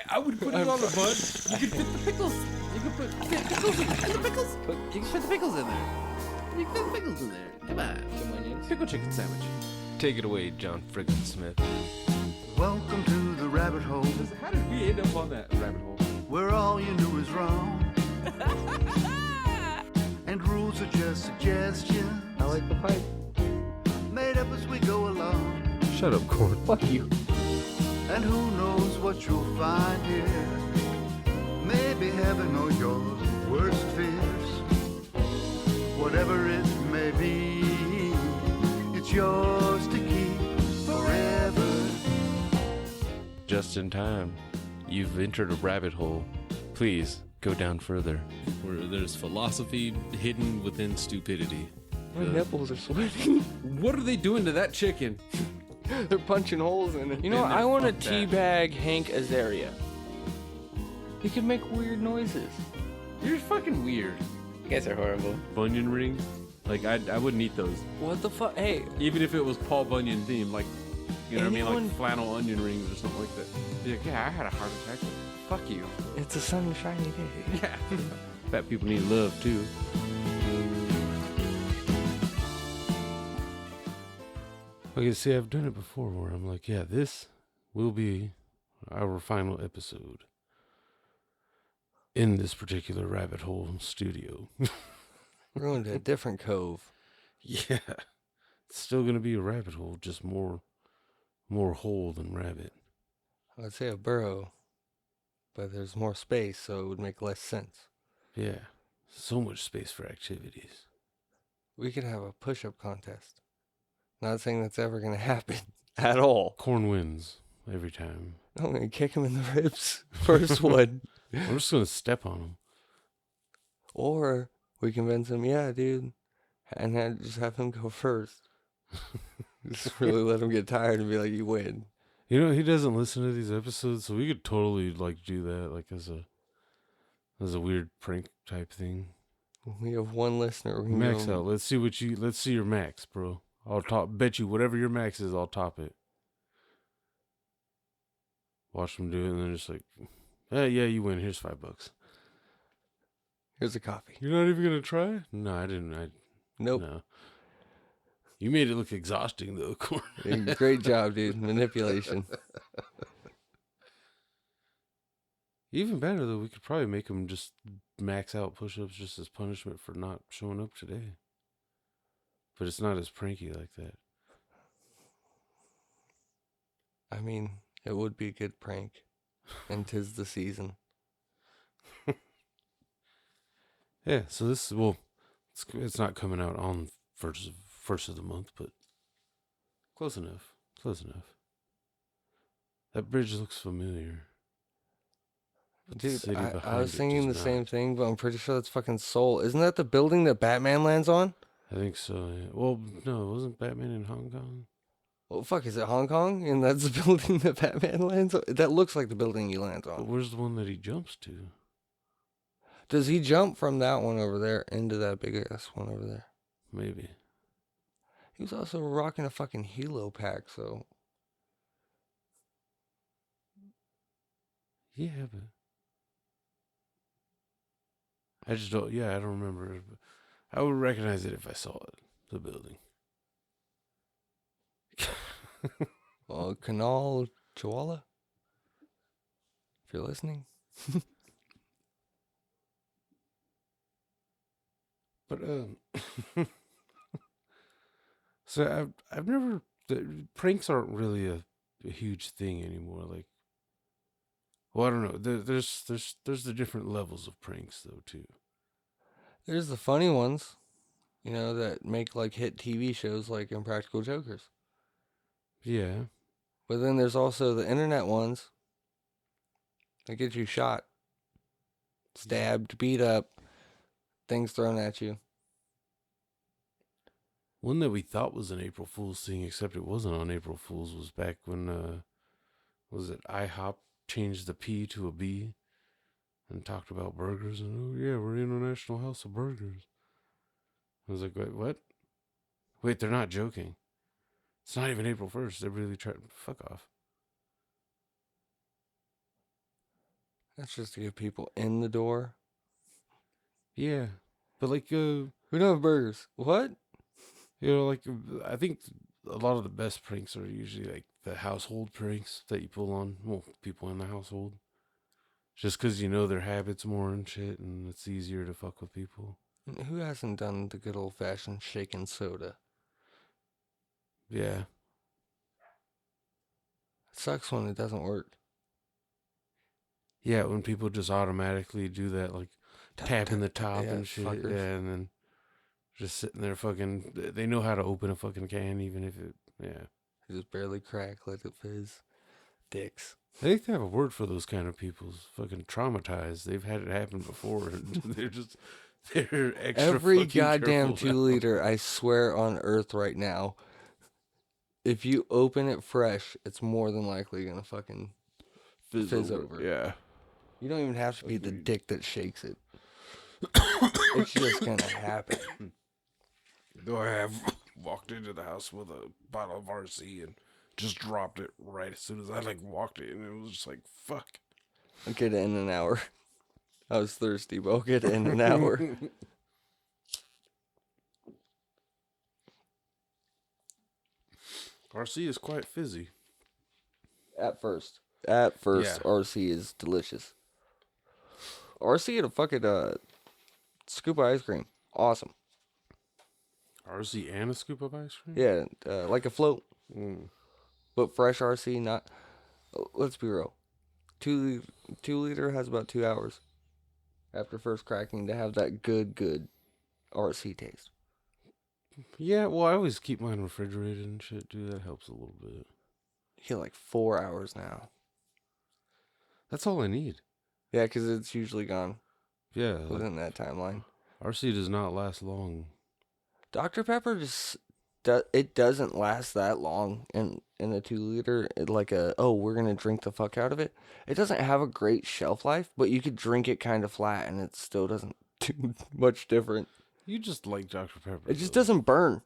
I would put it on a bun. You could fit the pickles. You could put pickles in the pickles. You can fit the pickles in there. You can fit the pickles in there. Come on. Some onions. Pickle chicken sandwich. Take it away, John Frickin Smith. Welcome to the rabbit hole, How did we end up on that rabbit hole? where all you knew is wrong. And rules are just suggestions, I like the pipe. made up as we go along. Shut up, Corn. Fuck you. And who knows what you'll find here. Maybe heaven or your worst fears. Whatever it may be, it's yours to keep forever. Just in time. You've entered a rabbit hole. Please go down further. Where there's philosophy hidden within stupidity. My nipples are sweating. What are they doing to that chicken? They're punching holes in it. You know what? Man, I want to fuck that. teabag Hank Azaria. He can make weird noises. You're fucking weird. You guys are horrible. Bunyan rings? Like, I wouldn't eat those. What the fuck? Hey, Even if it was Paul Bunyan themed, like, you know what I mean? Anyone- Like flannel onion rings or something like that. Be like, yeah, I had a heart attack. Fuck you. it's a sunshiny day. Yeah. Fat people need love, too. Okay, see, I've done it before where I'm like, yeah, this will be our final episode in this particular rabbit hole studio. We're going to a different cove. Yeah. It's still going to be a rabbit hole, just more hole than rabbit. I would say a burrow, but there's more space, so it would make less sense. Yeah. So much space for activities. We could have a push-up contest. Not saying that's ever going to happen at all. Corn wins every time. I'm going to kick him in the ribs. First one. I'm just going to step on him. Or we convince him, yeah, dude, and then just have him go first. Just really let him get tired and be like, you win. You know, he doesn't listen to these episodes, so we could totally like do that, like as a weird prank type thing. We have one listener. We can Max give him- out. Let's see your max, bro. Bet you whatever your max is, I'll top it. Watch them do it, and then just like, yeah, you win. Here's $5. Here's a copy. You're not even gonna try? No, I didn't. Nope. No. You made it look exhausting though, Corn. Great job, dude. Manipulation. Even better though, we could probably make him just max out push-ups just as punishment for not showing up today. But it's not as pranky like that. I mean, it would be a good prank. And 'tis the season. Yeah, so it's not coming out on first of the month, but close enough. That bridge looks familiar. But the Dude, city I behind was it thinking the does same not. thing, but I'm pretty sure that's fucking Seoul. Isn't that the building that Batman lands on? I think so, yeah. Well, no, wasn't Batman in Hong Kong? Well, fuck, is it Hong Kong? And that's the building that Batman lands on? That looks like the building he lands But on. where's the one that he jumps to? Does he jump from that one over there into that big ass one over there? Maybe. He was also rocking a fucking Hilo pack, so Yeah, but I just don't. Yeah, I don't remember. I would recognize it if I saw it. The building. well, Canal Chihuahua. If you're listening, But so I've never. Pranks aren't really a huge thing anymore. Like, well, I don't know. There's the different levels of pranks though too. there's the funny ones, that make like hit TV shows like Impractical Jokers. Yeah. But then there's also the internet ones that get you shot, stabbed, beat up, things thrown at you. One that we thought was an April Fool's thing, except it wasn't on April Fool's, was back when, was it IHOP changed the P to a B and talked about burgers. And, oh, yeah, we're International House of Burgers. I was like, wait, what? Wait, they're not joking. It's not even April 1st. They're really trying. Fuck off. That's just to get people in the door. Yeah, but like We don't have burgers. What? like I think a lot of the best pranks are usually like the household pranks that you pull on people in the household. Just because you know their habits more and shit, and it's easier to fuck with people. Who hasn't done the good old fashioned shaken soda? Yeah. It sucks when it doesn't work. Yeah, when people just automatically do that, like tapping the top yeah, and shit, fuckers. yeah, and then just sitting there fucking. They know how to open a fucking can, even if it, yeah. They just barely crack, let it fizz. Dicks. I think they have a word for those kind of people. Fucking traumatized. They've had it happen before, and they're extra. Every fucking goddamn careful now. 2-liter, I swear on earth right now, if you open it fresh, it's more than likely gonna fucking fizz over. Yeah. You don't even have to be the dick that shakes it. It's just gonna happen. Though I have walked into the house with a bottle of RC and just dropped it right as soon as I like walked in, and it was just like fuck. I'll get it in an hour. I was thirsty, but I'll get it in an hour. RC is quite fizzy. At first, Yeah. RC is delicious. RC and a fucking scoop of ice cream. Awesome. RC and a scoop of ice cream? Yeah, like a float. Mm. But fresh RC, not. Let's be real. 2-liter has about 2 hours after first cracking to have that good RC taste. Yeah, well, I always keep mine refrigerated and shit, too. That helps a little bit. You get like 4 hours now. That's all I need. Yeah, because it's usually gone Yeah. within that timeline. RC does not last long. Dr. Pepper just it doesn't last that long in a 2-liter. We're gonna drink the fuck out of it. It doesn't have a great shelf life, but you could drink it kind of flat, and it still doesn't do much different. You just like Dr. Pepper. It just doesn't burn.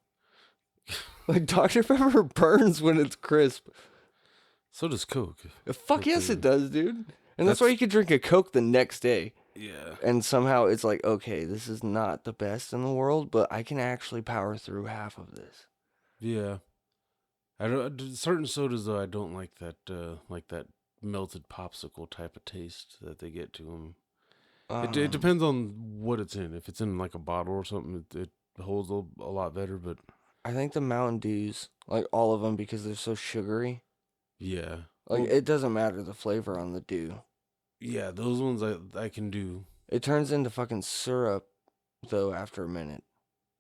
Like Dr. Pepper burns when it's crisp. So does Coke. Fuck yes, it does, dude. And that's why you could drink a Coke the next day. Yeah. And somehow it's like, okay, this is not the best in the world, but I can actually power through half of this. Yeah. I don't. Certain sodas though, I don't like that melted popsicle type of taste that they get to them. It depends on what it's in. If it's in like a bottle or something, it holds a lot better. But I think the Mountain Dews, like all of them, because they're so sugary. yeah, Like it doesn't matter the flavor on the dew. yeah, those ones I can do. It turns into fucking syrup though after a minute.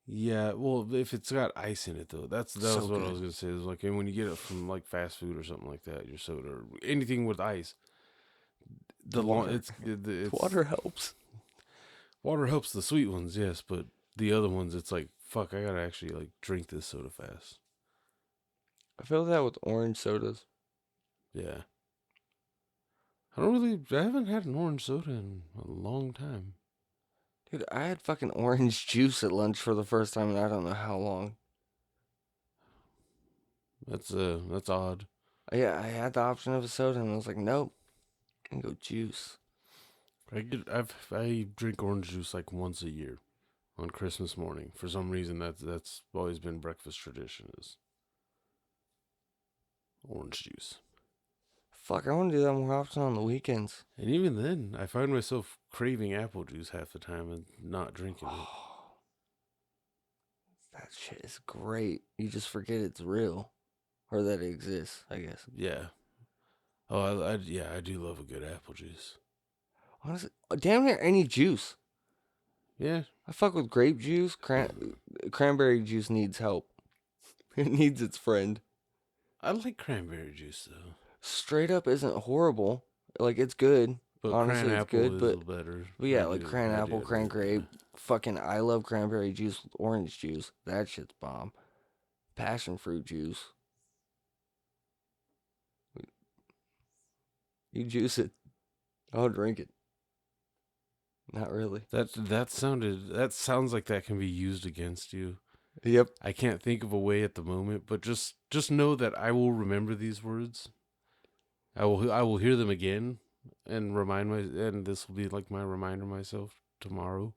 Yeah, well, if it's got ice in it though, that was So what I good. was gonna say. Is like when you get it from like fast food or something like that, your soda or anything with ice. It's Water helps. Water helps the sweet ones, yes, but the other ones, it's like fuck. I gotta actually like drink this soda fast. I feel that with orange sodas. Yeah. I haven't had an orange soda in a long time. Dude, I had fucking orange juice at lunch for the first time in I don't know how long. That's odd. Yeah, I had the option of a soda and I was like, nope. I can go juice. I drink orange juice like once a year on Christmas morning. For some reason that's always been breakfast tradition is orange juice. Fuck, I want to do that more often on the weekends. And even then, I find myself craving apple juice half the time and not drinking it. That shit is great. You just forget it's real. Or that it exists, I guess. Yeah. Oh, I do love a good apple juice. Honestly, damn near any juice. Yeah. I fuck with grape juice. Cranberry juice needs help. It needs its friend. I like cranberry juice though. Straight up isn't horrible. Like, it's good. But honestly, cran it's apple good, is but better. yeah, like cran apple, cran grape. Fucking, I love cranberry juice, orange juice. That shit's bomb. Passion fruit juice. You juice it. I'll drink it. Not really. That sounds like that can be used against you. Yep. I can't think of a way at the moment, but just know that I will remember these words. I will hear them again and and this will be like my reminder myself tomorrow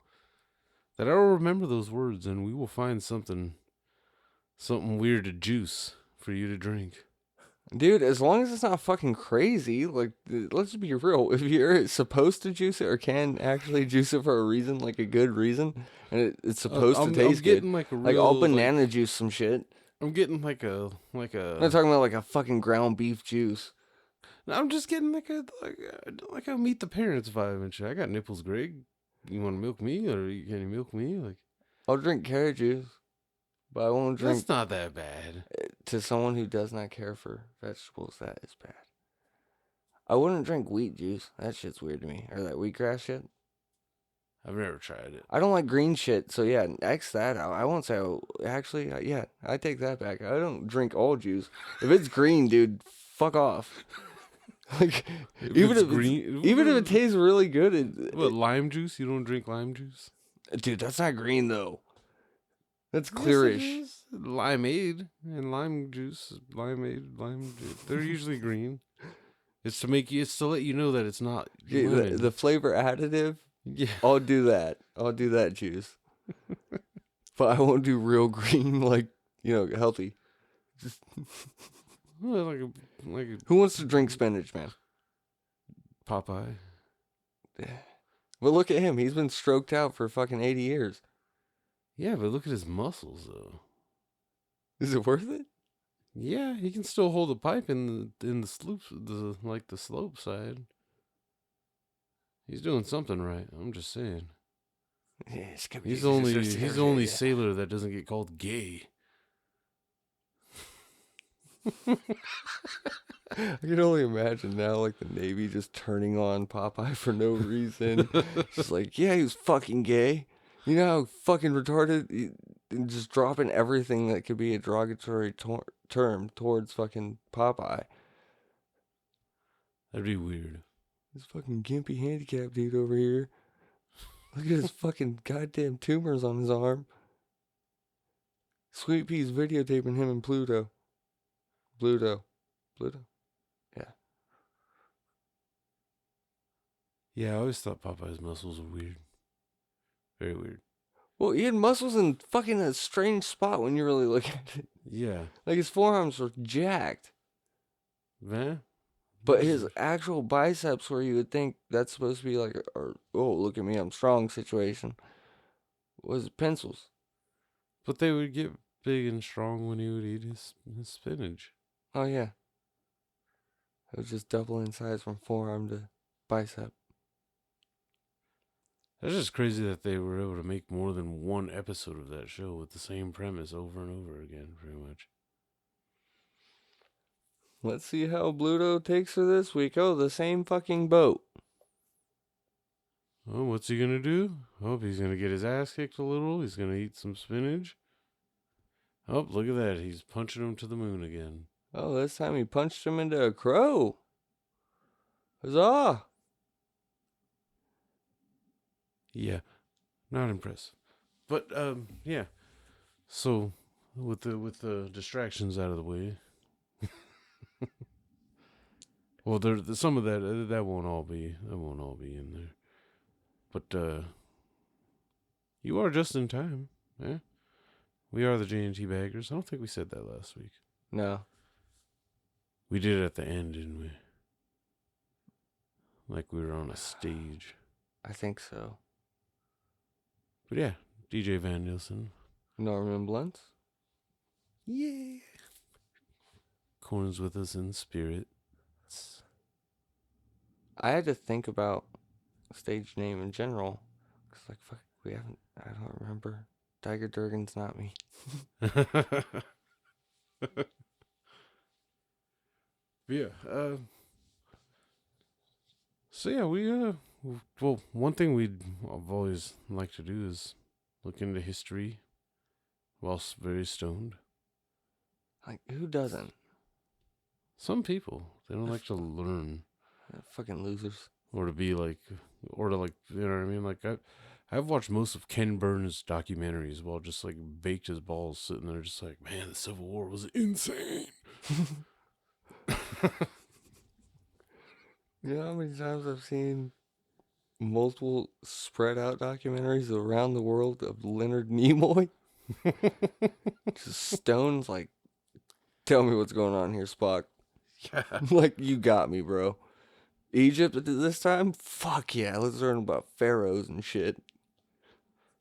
that I will remember those words, and we will find something weird to juice for you to drink. Dude, as long as it's not fucking crazy, like, let's be real. If you're supposed to juice it or can actually juice it for a reason, like a good reason, and it's supposed to taste I'm getting good, like a like real I'll banana juice some shit. I'm getting like a I'm not talking about like a fucking ground beef juice. I'm just getting like a meet the parents vibe and shit. I got nipples, Greg. You want to milk me, or can you milk me? Like, I'll drink carrot juice, but I won't drink. that's not that bad. To someone who does not care for vegetables, that is bad. I wouldn't drink wheat juice. That shit's weird to me. Or that wheatgrass shit. I've never tried it. I don't like green shit, so yeah, X that out. I won't say, actually, yeah, I take that back. I don't drink all juice. If it's green, dude, fuck off. Like, even if it tastes really good. Lime juice? You don't drink lime juice? Dude, that's not green, though. That's Yes, clearish. it is. Limeade and lime juice. Limeade, lime juice. They're usually green. It's to let you know that it's not The flavor additive. Yeah. I'll do that. I'll do that juice. But I won't do real green, like, healthy. Just Well, who wants to drink spinach, man? Popeye. But look at him. He's been stroked out for fucking 80 years. Yeah, but look at his muscles, though. Is it worth it? Yeah, he can still hold a pipe in the slope, the slope side. He's doing something right. I'm just saying. Yeah, He's the only sailor that doesn't get called gay. I can only imagine now, like, the Navy just turning on Popeye for no reason. Just like, yeah, he was fucking gay. You know how fucking retarded? Just dropping everything that could be a derogatory term towards fucking Popeye. That'd be weird. This fucking gimpy handicapped dude over here. Look at his fucking goddamn tumors on his arm. Sweet Pea's videotaping him and Pluto. Pluto. Yeah. Yeah, I always thought Popeye's muscles were weird. Very weird. Well, he had muscles in fucking a strange spot when you really look at it. Yeah. Like, his forearms were jacked. Man. But his actual biceps, where you would think that's supposed to be like, oh, look at me, I'm strong situation, was pencils. But they would get big and strong when he would eat his spinach. Oh, yeah. It was just double in size from forearm to bicep. That's just crazy that they were able to make more than one episode of that show with the same premise over and over again, pretty much. Let's see how Bluto takes her this week. Oh, the same fucking boat. Oh, what's he gonna do? Oh, he's gonna get his ass kicked a little. He's gonna eat some spinach. Oh, look at that. He's punching him to the moon again. Oh, this time he punched him into a crow. Huzzah! Yeah, not impressed. But yeah. So with the distractions out of the way, well, there's some of that won't all be in there. But you are just in time, eh? We are the J&T Baggers. I don't think we said that last week. No. We did it at the end, didn't we? Like we were on a stage. I think so. But yeah, DJ Van Nielsen. Norman Blunts. Yeah. Corn's with us in spirit. I had to think about stage name in general. Cause like, fuck, I don't remember. Tiger Durgan's not me. Yeah. So yeah, well, one thing I've always liked to do is look into history whilst very stoned. Like, who doesn't? Some people, they don't like to learn. Fucking losers. Or to be like, you know what I mean? Like, I've watched most of Ken Burns' documentaries while just like baked his balls sitting there just like, man, the Civil War was insane. You know how many times I've seen multiple spread out documentaries around the world of Leonard Nimoy? Just stones like, tell me what's going on here, Spock. Yeah. Like, you got me, bro. Egypt this time? Fuck yeah, let's learn about pharaohs and shit.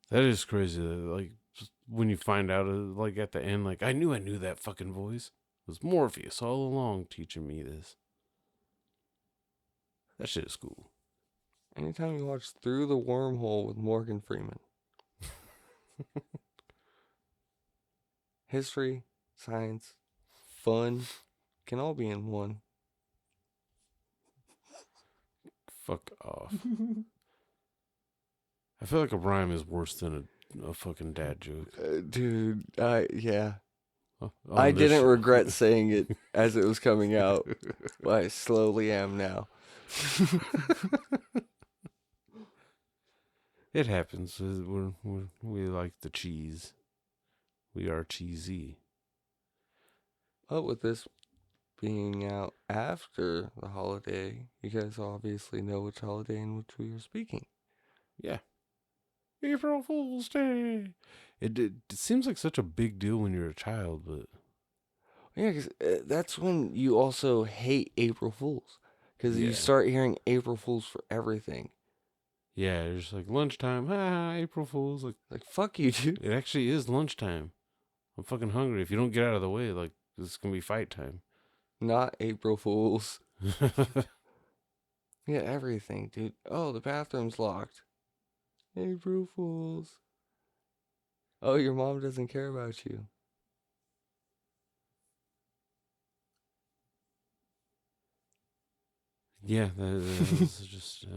That is crazy. Like, just when you find out, like, at the end, like, I knew that fucking voice. It was Morpheus all along teaching me this. That shit is cool. Anytime you watch Through the Wormhole with Morgan Freeman. History, science, fun, can all be in one. Fuck off. I feel like a rhyme is worse than a fucking dad joke. Dude, yeah. On I this didn't show. regret saying it as it was coming out, but I slowly am now. It happens. We like the cheese. We are cheesy. But with this being out after the holiday, you guys obviously know which holiday in which we are speaking. Yeah. April Fool's Day. It seems like such a big deal when you're a child, but Yeah, because that's when you also hate April Fools. Because you Yeah. start hearing April Fools for everything. yeah, it's just like lunchtime. April Fool's. Like, fuck you, dude. It actually is lunchtime. I'm fucking hungry. If you don't get out of the way, like, it's gonna be fight time. Not April Fools. Yeah, everything, dude. Oh, the bathroom's locked. April Fools. Oh, your mom doesn't care about you. Yeah, that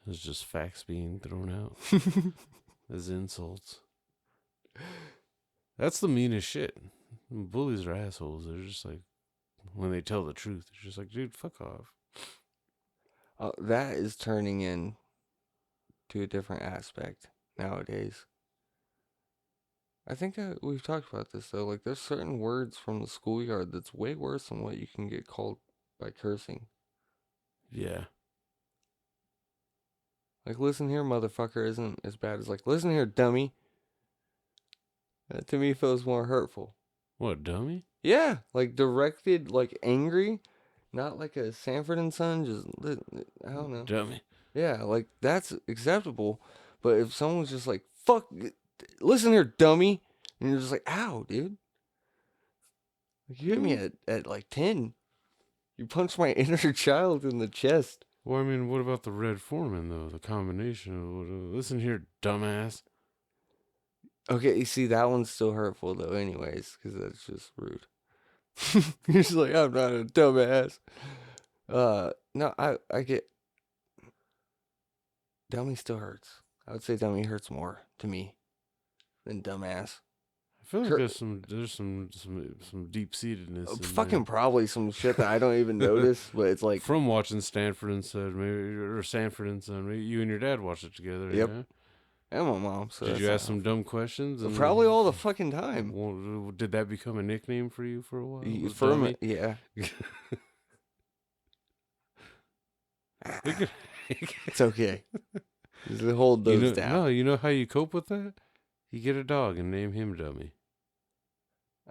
was just facts being thrown out as insults. That's the meanest shit. Bullies are assholes. They're just like, when they tell the truth, it's just like, dude, fuck off. That is turning in to a different aspect nowadays. I think that we've talked about this though. Like, there's certain words from the schoolyard that's way worse than what you can get called by cursing. Yeah. Like, listen here, motherfucker, isn't as bad as like, listen here, dummy. That to me feels more hurtful. What, dummy? Yeah, like directed, like angry, not like a Sanford and Son. Just I don't know. Dummy. Yeah, like that's acceptable. But if someone's just like, fuck, listen here, dummy, and you're just like, ow, dude. Like, you hit me at like 10. You punched my inner child in the chest. Well, I mean, what about the Red Foreman, though? The combination of, listen here, dumbass. Okay, you see, that one's still hurtful, though, anyways, because that's just rude. You're just like, I'm not a dumbass. No, I get... Dummy still hurts. I would say dummy hurts more to me than dumbass. I feel like there's some deep-seatedness in Fucking there. probably some shit that I don't even notice, but it's like... From watching Stanford and Son, maybe, or Sanford and Son, maybe you and your dad watched it together. Yep. Yeah? And my mom. So Did you ask some dumb questions? And probably all the fucking time. Well, did that become a nickname for you for a while? Was For a dummy? yeah. Look at- It's okay. Just hold those down. No, you know how you cope with that? You get a dog and name him Dummy.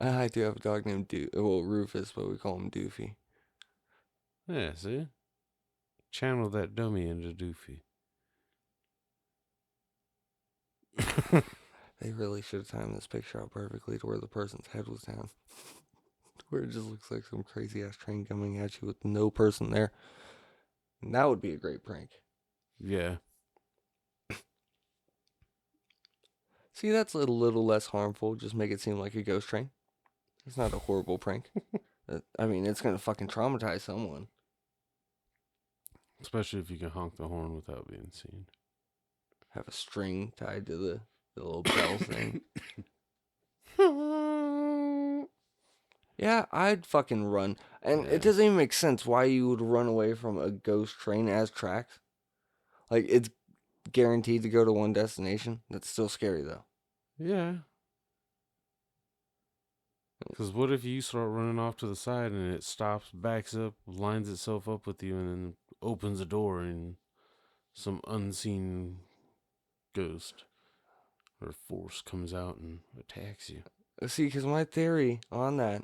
I do have a dog named Rufus, but we call him Doofy. Yeah, see? Channel that dummy into Doofy. They really should have timed this picture out perfectly to where the person's head was down. Where it just looks like some crazy ass train coming at you with no person there. And that would be a great prank. Yeah. See, that's a little less harmful. Just make it seem like a ghost train. It's not a horrible prank. I mean, it's going to fucking traumatize someone. Especially if you can honk the horn without being seen. Have a string tied to the little bell thing. Yeah, I'd fucking run. And it doesn't even make sense why you would run away from a ghost train as tracks. Like, it's guaranteed to go to one destination. That's still scary, though. Yeah. Because what if you start running off to the side and it stops, backs up, lines itself up with you, and then opens a door and some unseen ghost or force comes out and attacks you? See, because my theory on that,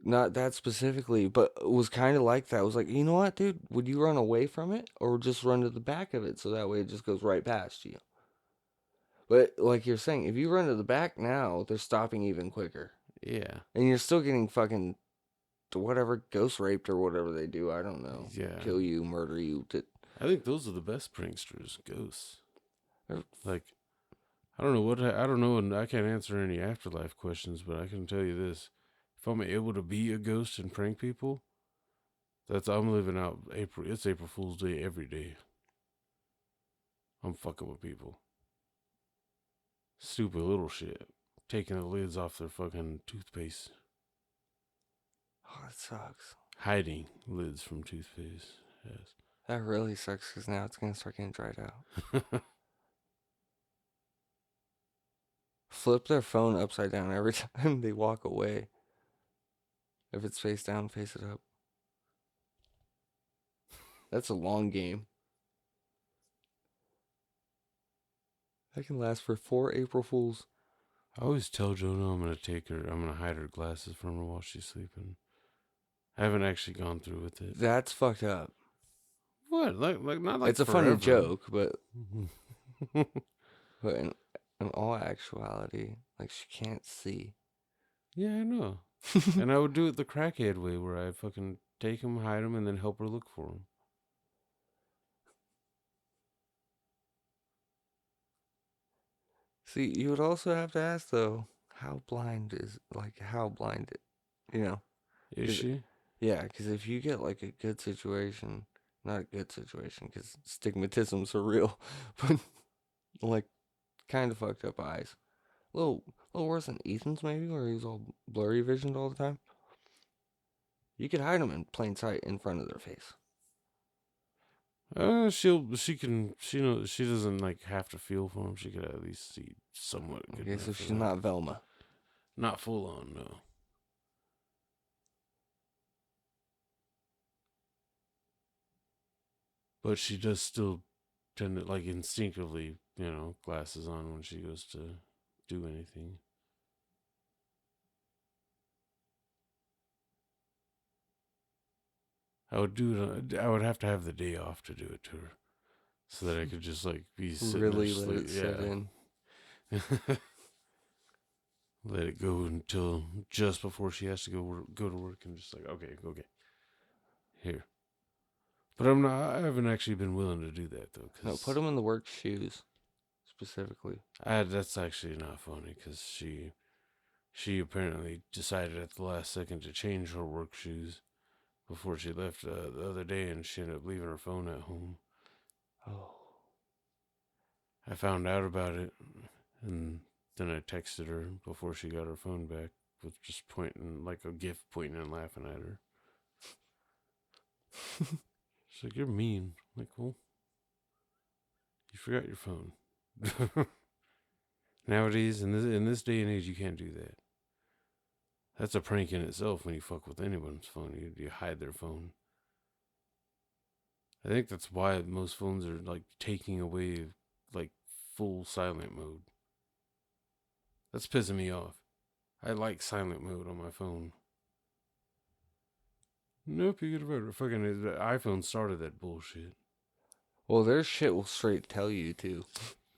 not that specifically, but was kind of like that. I was like, you know what, dude? Would you run away from it or just run to the back of it so that way it just goes right past you? But like you're saying, if you run to the back now, they're stopping even quicker. Yeah. And you're still getting fucking whatever, ghost raped or whatever they do. I don't know. Yeah. Kill you, murder you. I think those are the best pranksters, ghosts. They're- Like, I don't know, and I can't answer any afterlife questions, but I can tell you this. If I'm able to be a ghost and prank people, I'm living out it's April Fool's Day every day. I'm fucking with people. Stupid little shit. Taking the lids off their fucking toothpaste. Oh, that sucks. Hiding lids from toothpaste. Yes. That really sucks because now it's going to start getting dried out. Flip their phone upside down every time they walk away. If it's face down, face it up. That's a long game. That can last for 4 April Fools. I always tell Jonah I'm gonna hide her glasses from her while she's sleeping. I haven't actually gone through with it. That's fucked up. What? Like not like it's a forever. funny joke, but in all actuality, like she can't see. Yeah, I know. And I would do it the crackhead way, where I fucking take them, hide them, and then help her look for them. See, you would also have to ask though, how blind, you know? Is she? Yeah, because if you get like a good situation, not a good situation, because stigmatisms are real, but like kind of fucked up eyes. A little worse than Ethan's maybe, where he was all blurry visioned all the time. You could hide them in plain sight in front of their face. She knows she doesn't like have to feel for him. She could at least see somewhat good. Okay, so enough she's for that. not Velma. Not full on, no. But she does still tend to, like, instinctively, glasses on when she goes to do anything. I would have to have the day off to do it to her, so that I could just like be sitting Really there let it sit in. Let it go until just before she has to go to work, and just like, okay, here. But I haven't actually been willing to do that though. No, put them in the work shoes, specifically. That's actually not funny, because she apparently decided at the last second to change her work shoes before she left the other day, and she ended up leaving her phone at home. Oh. I found out about it, and then I texted her before she got her phone back with just pointing, like a GIF, pointing and laughing at her. She's like, "You're mean." I'm like, well, you forgot your phone. Nowadays, in this day and age, you can't do that. That's a prank in itself when you fuck with anyone's phone. You hide their phone. I think that's why most phones are like taking away like full silent mode. That's pissing me off. I like silent mode on my phone. Nope, you get a fucking the iPhone started that bullshit. Well, their shit will straight tell you too.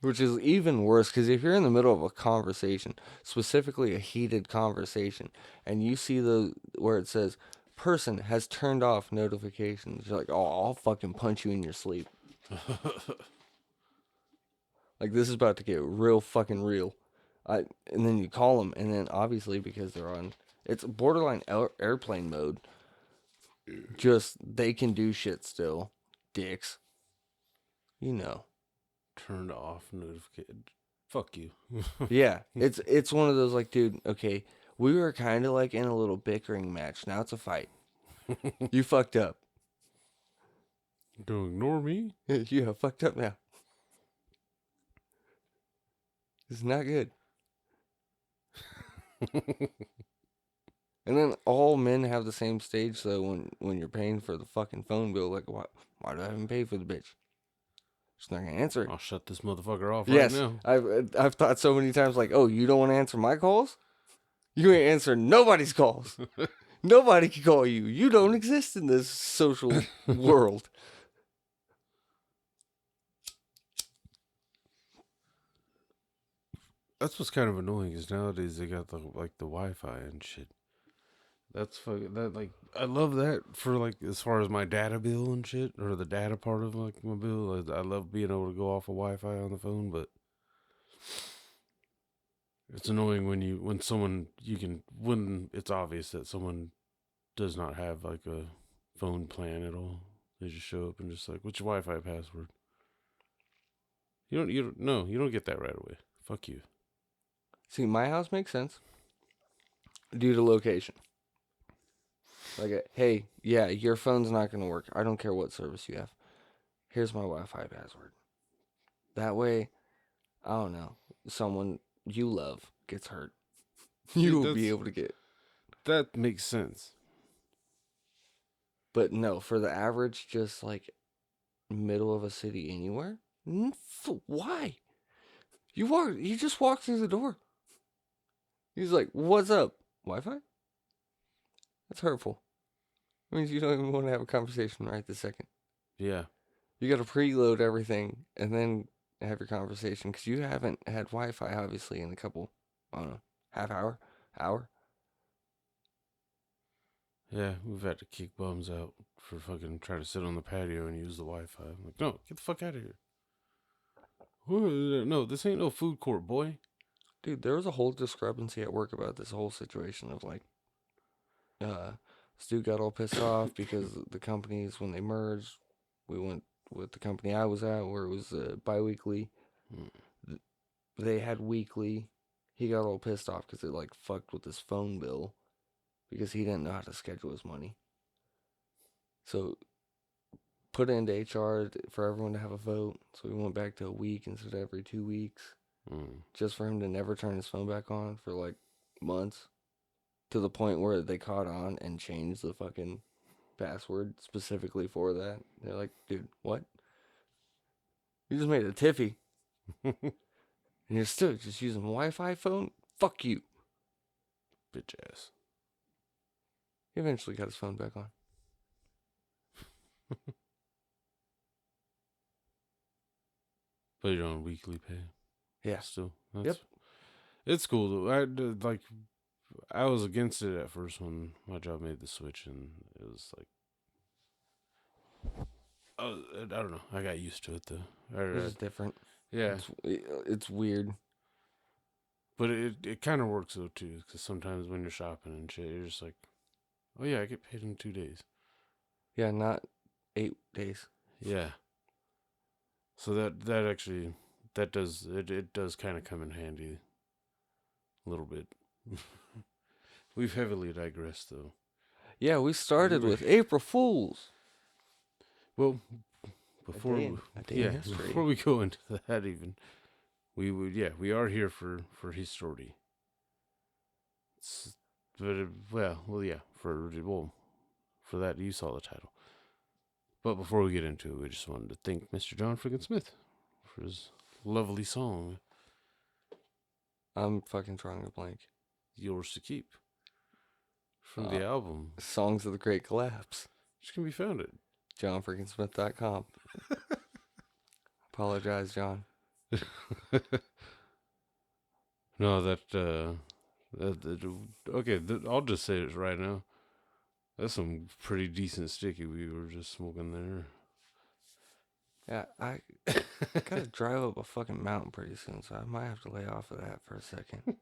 Which is even worse, because if you're in the middle of a conversation, specifically a heated conversation, and you see where it says, person has turned off notifications, you're like, oh, I'll fucking punch you in your sleep. Like, this is about to get real fucking real. And then you call them, and then obviously, because it's borderline airplane mode, just, they can do shit still. Dicks. You know. Turned off notification. Fuck you. Yeah, it's one of those like, dude, okay, we were kind of like in a little bickering match. Now it's a fight. You fucked up. Don't ignore me. Yeah, fucked up now. It's not good. And then all men have the same stage, though, when you're paying for the fucking phone bill. Like, why do I even pay for the bitch? She's not going to answer it. I'll shut this motherfucker off Yes, right now. I've thought so many times, like, oh, you don't want to answer my calls? You ain't answer nobody's calls. Nobody can call you. You don't exist in this social world. That's what's kind of annoying is nowadays they got the Wi-Fi and shit. That's fucking that like I love that for like as far as my data bill and shit or the data part of like my bill. I love being able to go off of Wi-Fi on the phone, but it's annoying when it's obvious that someone does not have like a phone plan at all. They just show up and just like, what's your Wi-Fi password? You don't get that right away. Fuck you. See, my house makes sense due to location. Like, hey, yeah, your phone's not going to work. I don't care what service you have. Here's my Wi-Fi password. That way, I don't know, someone you love gets hurt. You will be able to get. That makes sense. But no, for the average, just like middle of a city anywhere, why? You just walk through the door. He's like, what's up? Wi-Fi? That's hurtful. It means you don't even want to have a conversation right this second. Yeah. You got to preload everything and then have your conversation because you haven't had Wi-Fi, obviously, in a couple, I don't know, half hour. Yeah, we've had to kick bums out for fucking trying to sit on the patio and use the Wi-Fi. I'm like, no, get the fuck out of here. No, this ain't no food court, boy. Dude, there was a whole discrepancy at work about this whole situation of like, Stu got all pissed off because the companies, when they merged, we went with the company I was at where it was bi-weekly. They had weekly. He got all pissed off because it like fucked with his phone bill because he didn't know how to schedule his money. So put it into HR for everyone to have a vote. So we went back to a week instead of every 2 weeks. Just for him to never turn his phone back on for like months. To the point where they caught on and changed the fucking password specifically for that. They're like, dude, what? You just made a tiffy. And you're still just using a Wi-Fi phone? Fuck you. Bitch ass. He eventually got his phone back on. But you're on weekly pay. Yeah. Still. Yep. It's cool though. I was against it at first when my job made the switch, and it was like, I don't know. I got used to it though. It's different. Yeah. It's weird. But it kind of works though too, because sometimes when you're shopping and shit, you're just like, oh yeah, I get paid in 2 days. Yeah, not 8 days. Yeah. So that actually does kind of come in handy a little bit. We've heavily digressed though. Yeah, we started with April Fools. Well, before history. before we go into that even, we are here for history. For that you saw the title. But before we get into it, we just wanted to thank Mr. John Frickin Smith for his lovely song. I'm fucking drawing a blank. Yours to Keep. From the album Songs of the Great Collapse. Which can be found at JohnFrickinSmith.com. Apologize, John. No, I'll just say it right now. That's some pretty decent sticky we were just smoking there. Yeah, I gotta drive up a fucking mountain pretty soon, so I might have to lay off of that for a second.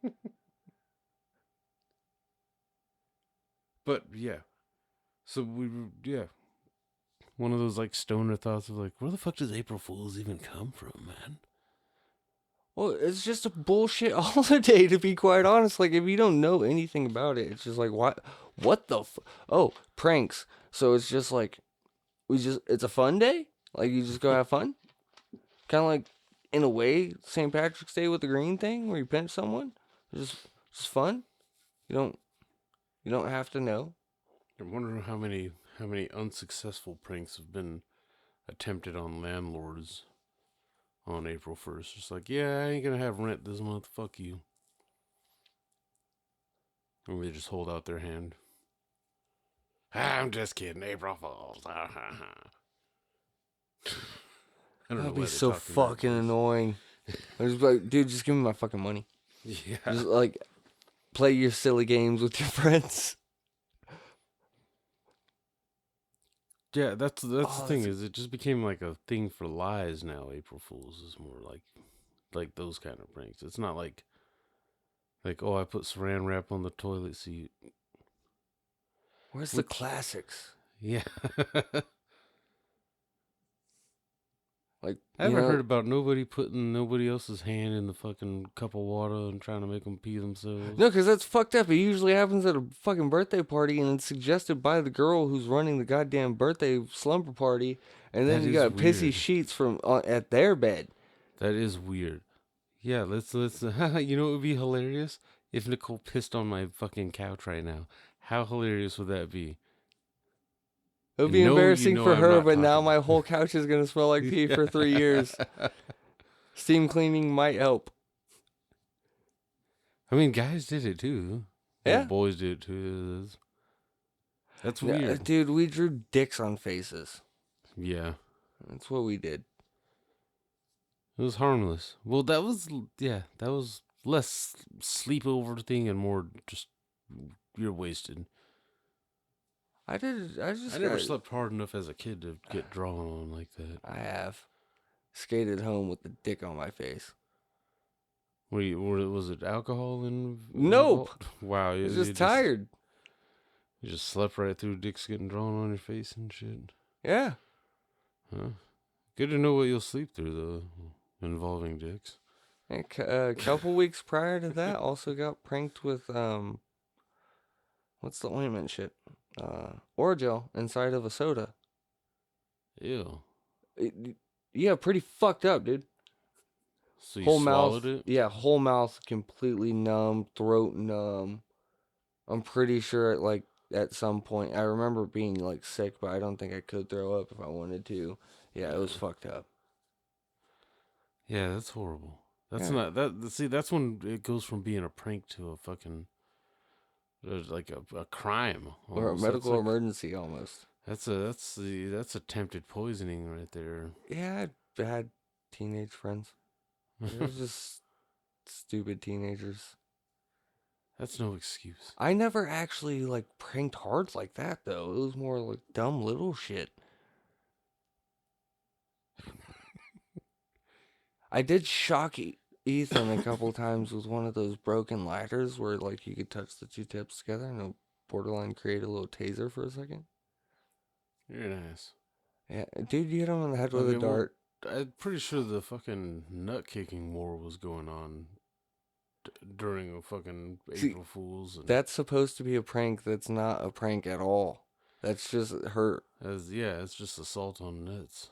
But yeah, so one of those like stoner thoughts of like, where the fuck does April Fool's even come from, man? Well, it's just a bullshit holiday, to be quite honest. Like, if you don't know anything about it, it's just like, what the oh, pranks. So it's just like, it's a fun day? Like, you just go have fun? Kind of like, in a way, St. Patrick's Day with the green thing, where you pinch someone? It's just fun? You You don't have to know. I wonder how many unsuccessful pranks have been attempted on landlords on April 1st. Just like, yeah, I ain't gonna have rent this month. Fuck you. And they just hold out their hand. I'm just kidding. April Fools. I don't know That'd why be they so talk in that fucking voice. annoying. I'm just like, dude, just give me my fucking money. Yeah. Just like play your silly games with your friends. Yeah, that's the Oh, thing that's- is it just became like a thing for lies now. April Fools is more like those kind of pranks. It's not like oh, I put saran wrap on the toilet seat. Where's the classics? Yeah. Like, I haven't heard about nobody putting nobody else's hand in the fucking cup of water and trying to make them pee themselves. No, because that's fucked up. It usually happens at a fucking birthday party, and it's suggested by the girl who's running the goddamn birthday slumber party, and then That you is got pissy weird. sheets from at their bed. That is weird. Yeah, let's you know what would be hilarious? If Nicole pissed on my fucking couch right now. How hilarious would that be? It would And be no, you embarrassing know for I'm her, not but now talking- my whole couch is gonna smell like pee for 3 years. Steam cleaning might help. I mean, guys did it too. Yeah. Well, boys did it too. That's weird. Dude, we drew dicks on faces. Yeah. That's what we did. It was harmless. Well, that was less sleepover thing and more just you're wasted. I I never slept hard enough as a kid to get drawn on like that. I have skated home with the dick on my face. Was it alcohol Nope. involved? Wow, I was just tired. You just slept right through dicks getting drawn on your face and shit. Yeah. Huh? Good to know what you'll sleep through though, involving dicks. A couple weeks prior to that, also got pranked with what's the ointment shit? Orajel inside of a soda. Ew. Yeah, pretty fucked up, dude. So you Whole swallowed mouth. it? Yeah, whole mouth completely numb, throat numb. I'm pretty sure at some point I remember being like sick, but I don't think I could throw up if I wanted to. Yeah, it was fucked up. Yeah, that's horrible. That's Yeah. not that. See, that's when it goes from being a prank to a fucking like a crime Or a almost. medical emergency almost. That's attempted poisoning right there. Yeah, I had bad teenage friends. They're just stupid teenagers. That's no excuse. I never actually pranked hard like that though. It was more like dumb little shit. I did shock Ethan a couple times with one of those broken ladders where you could touch the two tips together and it'll borderline create a little taser for a second. You're nice. Yeah, dude, you hit him on the head with Okay, a well, dart. I'm pretty sure the fucking nut kicking war was going on during a fucking April Fool's. And That's supposed to be a prank. That's not a prank at all. That's just hurt. it's just assault on nuts.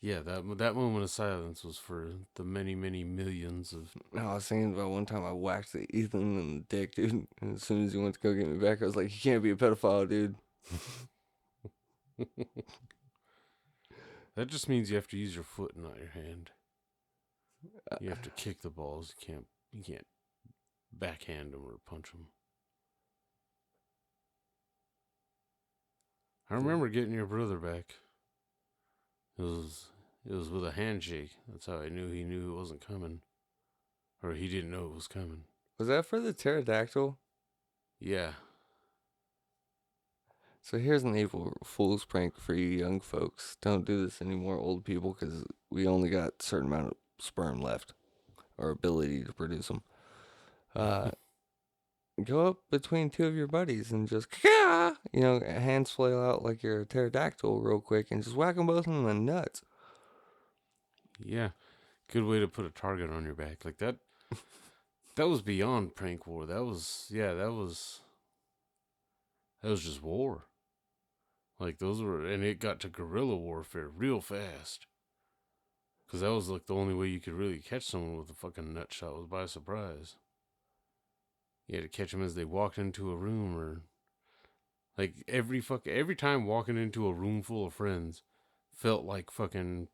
Yeah, that moment of silence was for the many, many millions of. No, I was thinking about one time I whacked Ethan in the dick, dude. And as soon as he went to go get me back, I was like, "You can't be a pedophile, dude." That just means you have to use your foot, not your hand. You have to kick the balls. You can't backhand them or punch them. I remember getting your brother back. It was with a handshake. That's how I knew he knew it wasn't coming. Or he didn't know it was coming. Was that for the pterodactyl? Yeah. So here's an April Fool's prank for you young folks. Don't do this anymore, old people, because we only got a certain amount of sperm left, or ability to produce them. Go up between two of your buddies and just, hands flail out like you're a pterodactyl real quick and just whack them both in the nuts. Yeah. Good way to put a target on your back. Like that. That was beyond prank war. That was just war. Like and it got to guerrilla warfare real fast. Because that was like the only way you could really catch someone with a fucking nut shot was by surprise. You had to catch them as they walked into a room, or like every time walking into a room full of friends felt like fucking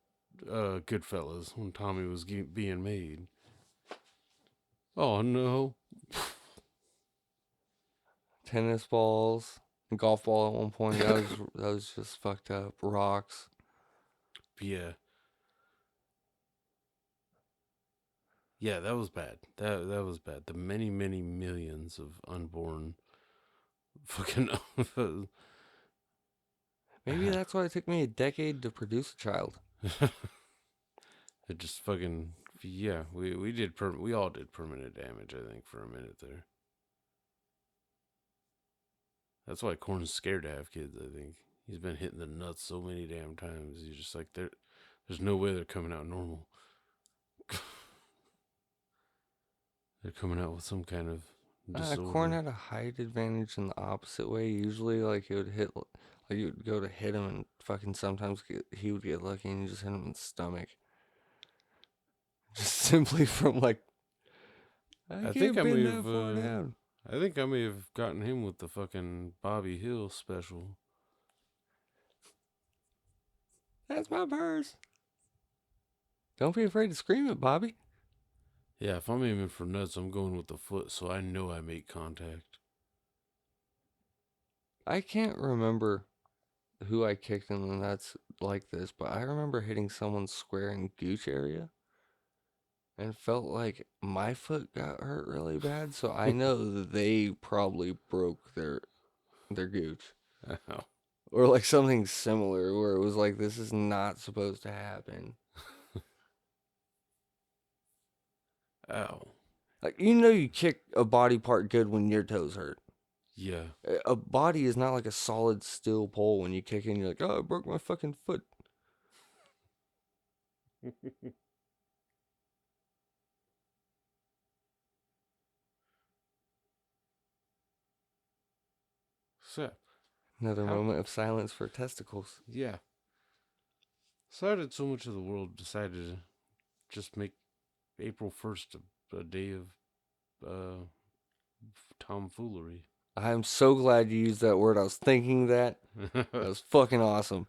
Goodfellas when Tommy was being made. Oh no. Tennis balls, golf ball at one point. That was just fucked up. Rocks. Yeah. Yeah, that was bad. That was bad. The many, many millions of unborn fucking Maybe that's why it took me a decade to produce a child. it just fucking yeah, we all did permanent damage, I think, for a minute there. That's why Corn's scared to have kids, I think. He's been hitting the nuts so many damn times. He's just like there's no way they're coming out normal. They're coming out with some kind of disorder. Corn had a height advantage in the opposite way. Usually, like, he would hit, like, you would go to hit him, and fucking sometimes he would get lucky and you just hit him in the stomach. Just simply from, like, I think I may have, I think I may have gotten him with the fucking Bobby Hill special. That's my purse. Don't be afraid to scream it, Bobby. Yeah, if I'm aiming for nuts, I'm going with the foot, so I know I make contact. I can't remember who I kicked in the nuts like this, but I remember hitting someone's square and gooch area and felt like my foot got hurt really bad, so I know that they probably broke their gooch. Ow. Or like something similar where it was like, this is not supposed to happen. Ow. Like, you kick a body part good when your toes hurt. Yeah. A body is not like a solid steel pole. When you kick in, you're like, oh, I broke my fucking foot. So, Another moment of silence for testicles. yeah. So how did so much of the world decide to just make April 1st a day of tomfoolery? I'm so glad you used that word. I was thinking that. That was fucking awesome.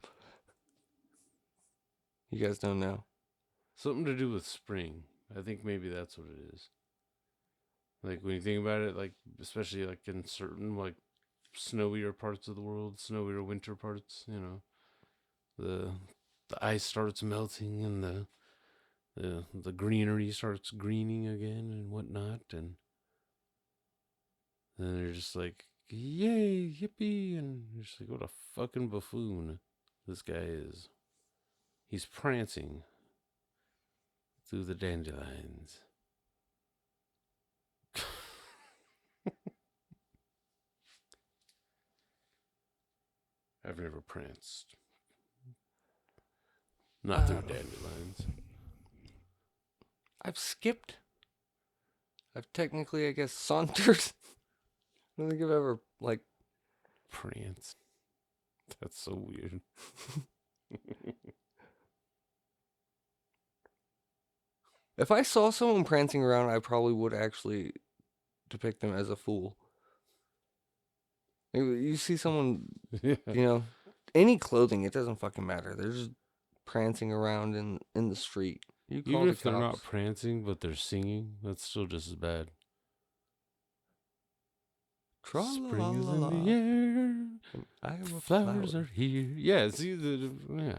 You guys don't know. Something to do with spring. I think maybe that's what it is. Like when you think about it, like especially like in certain like snowier parts of the world, snowier winter parts, the ice starts melting and the greenery starts greening again and whatnot, and then they're just like, yay, yippee, and you're just like, what a fucking buffoon this guy is. He's prancing through the dandelions. I've never pranced. Not through dandelions. I've skipped. I've technically, I guess, sauntered. I don't think I've ever, like... Pranced. That's so weird. If I saw someone prancing around, I probably would actually depict them as a fool. You see someone, Yeah. any clothing, it doesn't fucking matter. They're just prancing around in the street. You call Even the if they're not cops. prancing, but they're singing, that's still just as bad. Spring is in the air. I am a Flowers flower. are here. Yeah, see yeah.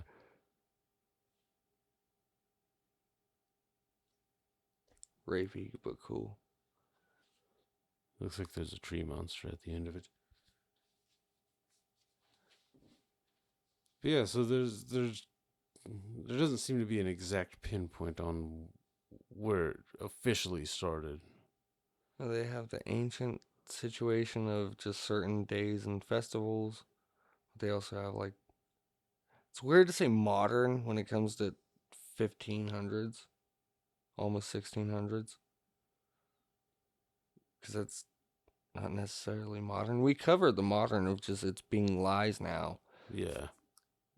Rapey, but cool. Looks like there's a tree monster at the end of it. But yeah, so there doesn't seem to be an exact pinpoint on where it officially started. Well, they have the ancient situation of just certain days and festivals. They also have, like, it's weird to say modern when it comes to 1500s, almost 1600s, because that's not necessarily modern. We covered the modern of just it's being lies now. Yeah.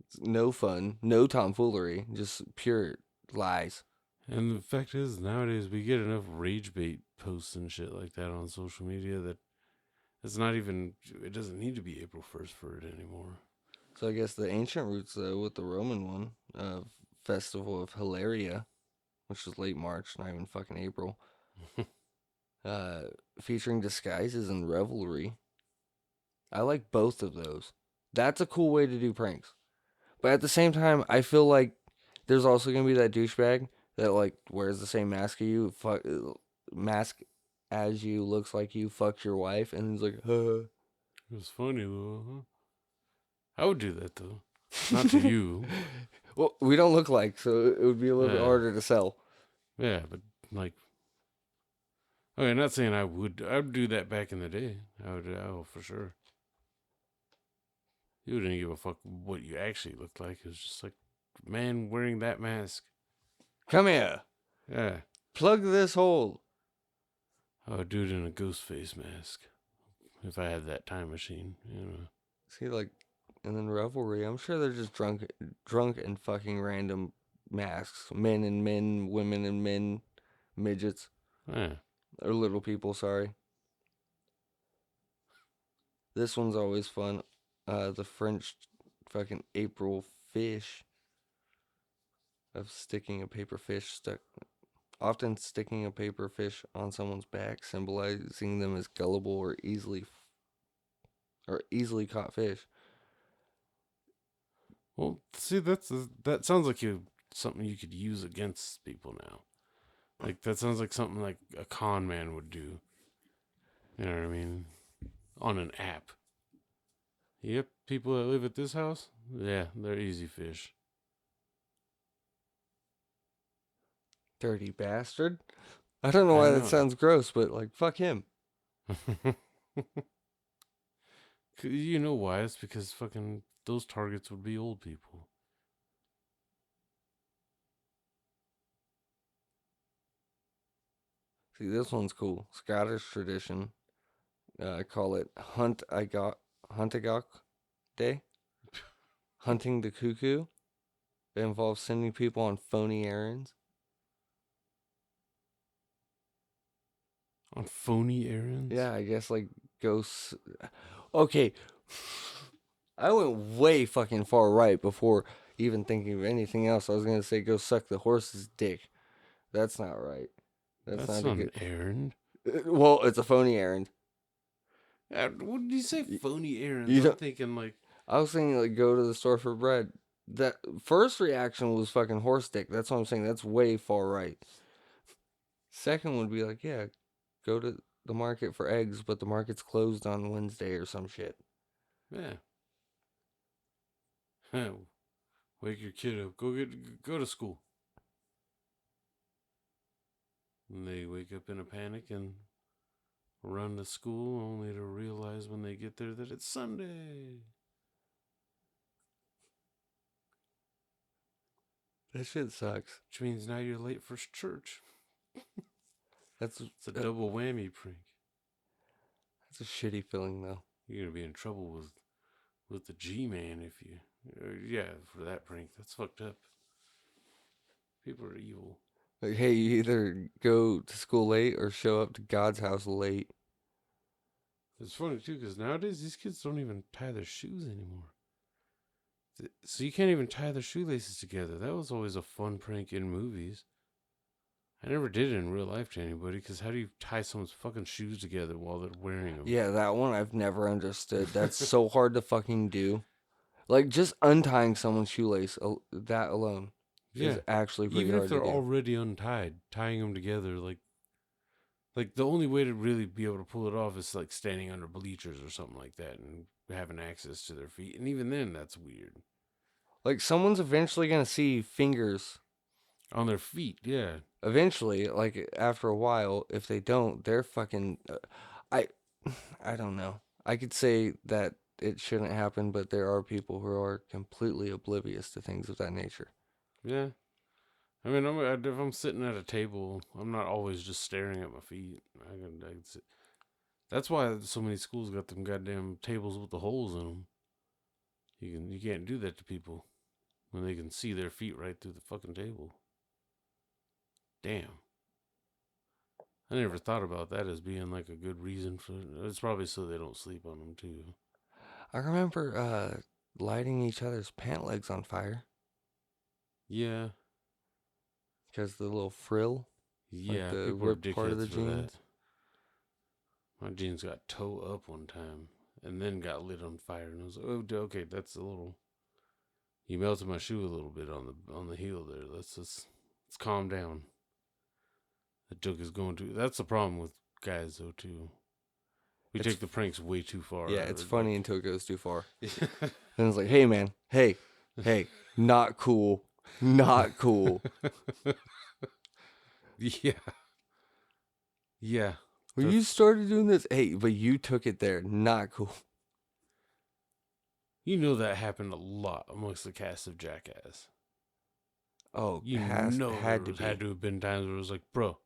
It's no fun, no tomfoolery, just pure Lies. And the fact is, nowadays we get enough rage bait posts and shit like that on social media that it's not even, it doesn't need to be April 1st for it anymore. So I guess the ancient roots, though, with the Roman one, Festival of Hilaria, which was late March, not even fucking April, featuring disguises and revelry. I like both of those. That's a cool way to do pranks. But at the same time, I feel like there's also going to be that douchebag that, like, wears the same mask as you, looks like you, fucked your wife, and he's like, It was funny though, huh? I would do that though. Not to you. Well, we don't look like, so it would be a little bit harder to sell. Yeah, but like, okay, I'm not saying I would do that back in the day. I would, oh, for sure. You didn't give a fuck what you actually looked like. It was just like, man wearing that mask. Come here. Yeah. Plug this hole. I would do it in a ghost face mask. If I had that time machine, you know. See, like, and then revelry, I'm sure they're just drunk and fucking random masks. Men and men, women and men, midgets. Yeah. Or little people, sorry. This one's always fun. The French fucking April fish of sticking a paper fish often sticking a paper fish on someone's back, symbolizing them as gullible or easily caught fish. Well, see, that sounds like something you could use against people now. Like, that sounds like something like a con man would do. You know what I mean? On an app. Yep, people that live at this house, yeah, they're easy fish. Dirty bastard. I don't know why that sounds gross, but, like, fuck him. You know why? It's because fucking those targets would be old people. See, this one's cool. Scottish tradition. I call it Huntagok Day. Hunting the cuckoo. It involves sending people on phony errands. On phony errands? Yeah, I guess, like, ghosts. Okay. I went way fucking far right before even thinking of anything else. I was going to say go suck the horse's dick. That's not right. That's not an errand. Well, it's a phony errand. What did you say, phony errands? I'm thinking, like... I was thinking, like, go to the store for bread. That first reaction was fucking horse dick. That's what I'm saying. That's way far right. Second would be like, yeah, go to the market for eggs, but the market's closed on Wednesday or some shit. Yeah. Wake your kid up. Go to school. And they wake up in a panic and run to school, only to realize when they get there that it's Sunday. That shit sucks. Which means now you're late for church. It's a double whammy prank. That's a shitty feeling, though. You're gonna be in trouble with the G-man if you, for that prank. That's fucked up. People are evil. Like, hey, you either go to school late or show up to God's house late. It's funny too, because nowadays these kids don't even tie their shoes anymore. So you can't even tie their shoelaces together. That was always a fun prank in movies. I never did it in real life to anybody, because how do you tie someone's fucking shoes together while they're wearing them? Yeah, that one I've never understood. That's so hard to fucking do. Like, just untying someone's shoelace, that alone is actually pretty hard to do. Even if they're already untied, tying them together, like the only way to really be able to pull it off is like standing under bleachers or something like that and having access to their feet. And even then, that's weird. Like, someone's eventually going to see fingers on their feet, yeah. Eventually, like, after a while, if they don't, they're fucking... I don't know. I could say that it shouldn't happen, but there are people who are completely oblivious to things of that nature. Yeah. I mean, if I'm sitting at a table, I'm not always just staring at my feet. I can sit. That's why so many schools got them goddamn tables with the holes in them. You can't do that to people when they can see their feet right through the fucking table. Damn. I never thought about that as being like a good reason for it. It's probably so they don't sleep on them too. I remember lighting each other's pant legs on fire Yeah. because the little frill, Yeah, the people are ripped part of the dickheads for jeans. that. My jeans got toe up one time and then got lit on fire, and I was like, "Oh, okay, that's a little." You melted my shoe a little bit on the heel there. Let's calm down. The joke is going to. That's the problem with guys though too. We take the pranks way too far. Yeah, it's funny until it goes too far. Yeah. And it's like, hey man, hey, not cool, not cool. Yeah. Yeah. When you started doing this, hey, but you took it there, not cool. You know that happened a lot amongst the cast of Jackass. Oh, You had know to had to have been times where it was like, bro,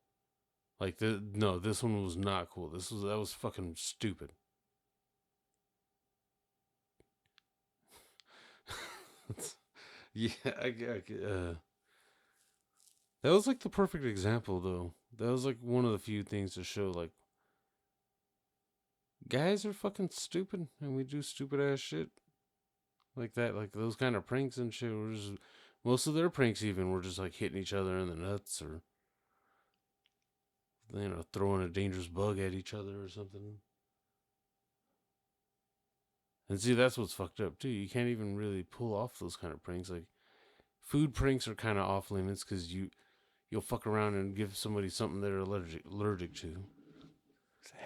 like no, this one was not cool. That was fucking stupid. Yeah, that was like the perfect example though. That was like one of the few things to show like guys are fucking stupid and we do stupid ass shit like that, like those kind of pranks and shit. Most of their pranks even were just like hitting each other in the nuts or throwing a dangerous bug at each other or something. And see, that's what's fucked up too. You can't even really pull off those kind of pranks. Like food pranks are kind of off limits because you'll fuck around and give somebody something they're allergic to.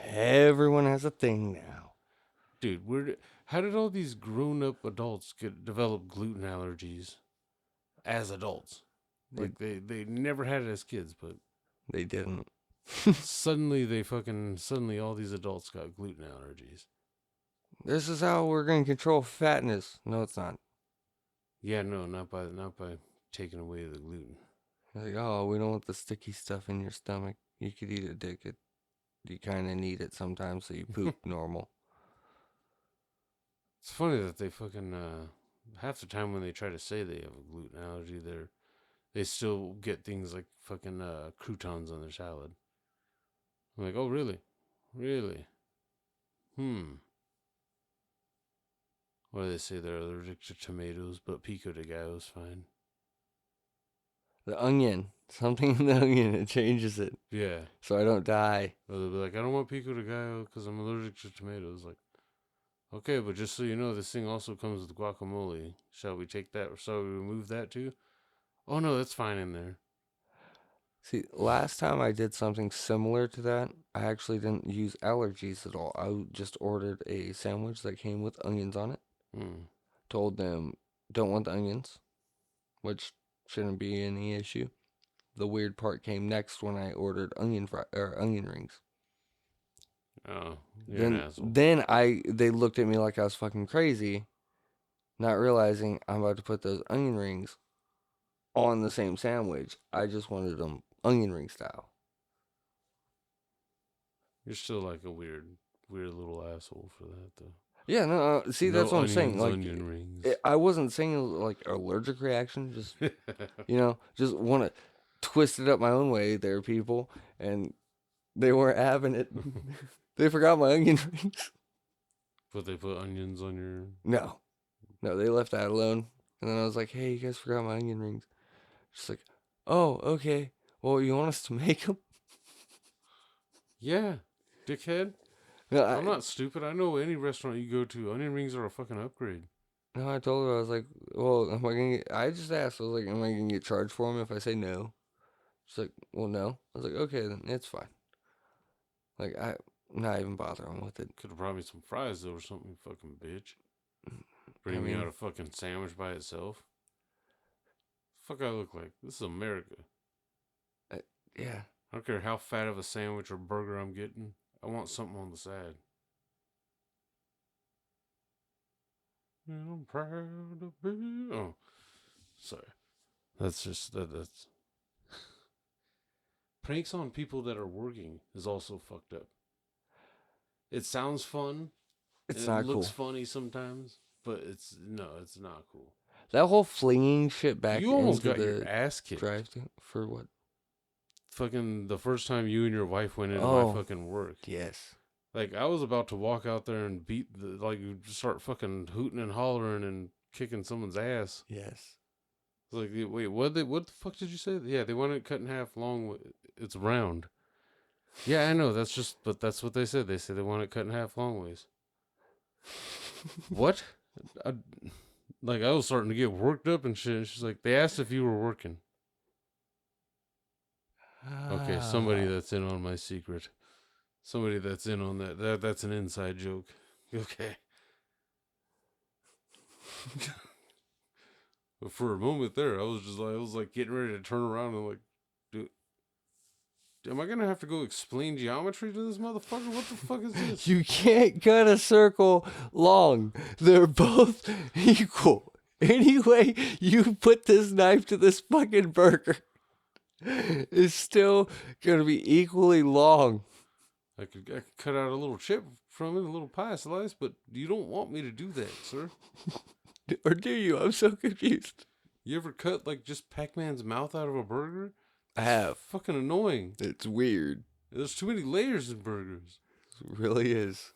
Everyone has a thing now. Dude, how did all these grown-up adults develop gluten allergies as adults? Like they never had it as kids, but they didn't. suddenly all these adults got gluten allergies. This is how we're going to control fatness. No, it's not. Yeah, no, not by taking away the gluten. Like, oh, we don't want the sticky stuff in your stomach. You could eat a dick. You kind of need it sometimes, so you poop normal. It's funny that they fucking half the time when they try to say they have a gluten allergy, they still get things like fucking croutons on their salad. I'm like, oh really? Or they say they're allergic to tomatoes, but pico de gallo's fine. The onion. Something in the onion, it changes it. Yeah. So I don't die. Or they'll be like, I don't want pico de gallo because I'm allergic to tomatoes. Like, okay, but just so you know, this thing also comes with guacamole. Shall we take that? Shall we remove that too? Oh no, that's fine in there. See, last time I did something similar to that, I actually didn't use allergies at all. I just ordered a sandwich that came with onions on it. Told them, don't want the onions, which shouldn't be any issue. The weird part came next when I ordered onion rings. Oh, you're an asshole. Then they looked at me like I was fucking crazy, not realizing I'm about to put those onion rings on the same sandwich. I just wanted them onion ring style. You're still like a weird little asshole for that though. Yeah, no, see, No that's what I'm saying. Like, onion rings. I wasn't saying like allergic reaction. Just just want to twist it up my own way. There, people, and they weren't having it. They forgot my onion rings. But they put onions on your. No, they left that alone. And then I was like, "Hey, you guys forgot my onion rings." Just like, "Oh, okay. Well, you want us to make them?" Yeah, dickhead. No, I'm not stupid. I know any restaurant you go to, onion rings are a fucking upgrade. No, I told her, I was like, well, am I gonna get, I just asked, I was like, am I gonna get charged for them if I say no? She's like, well, no. I was like, okay, then it's fine. Like, I'm not even bothering with it. Could have brought me some fries though or something, fucking bitch. Bring me out a fucking sandwich by itself. Fuck I look like? This is America. Yeah. I don't care how fat of a sandwich or burger I'm getting. I want something on the side. I'm proud to be. Oh, sorry. That's just that's pranks on people that are working is also fucked up. It sounds fun. It's not cool. It looks funny sometimes, but it's not cool. That whole flinging shit back You almost into got the your ass kicked. drive for what? fucking the first time you and your wife went into Oh. my fucking work. Yes. Like, I was about to walk out there and start fucking hooting and hollering and kicking someone's ass. Yes. I was like, wait, what the fuck did you say? Yeah, they want it cut in half long. It's round. Yeah, I know. But that's what they said. They said they want it cut in half long ways. What? I was starting to get worked up and shit. And she's like, they asked if you were working. Okay, somebody that's in on my secret. Somebody that's in on that. That's an inside joke. Okay. But for a moment there, I was like getting ready to turn around and like, dude, am I gonna have to go explain geometry to this motherfucker? What the fuck is this? You can't cut a circle long. They're both equal. Anyway, you put this knife to this fucking burger, it's still gonna be equally long. I could cut out a little chip from it, a little pie slice, but you don't want me to do that, sir. Or do you? I'm so confused. You ever cut like just Pac-Man's mouth out of a burger? I have. Fucking annoying. It's weird. There's too many layers in burgers. It really is.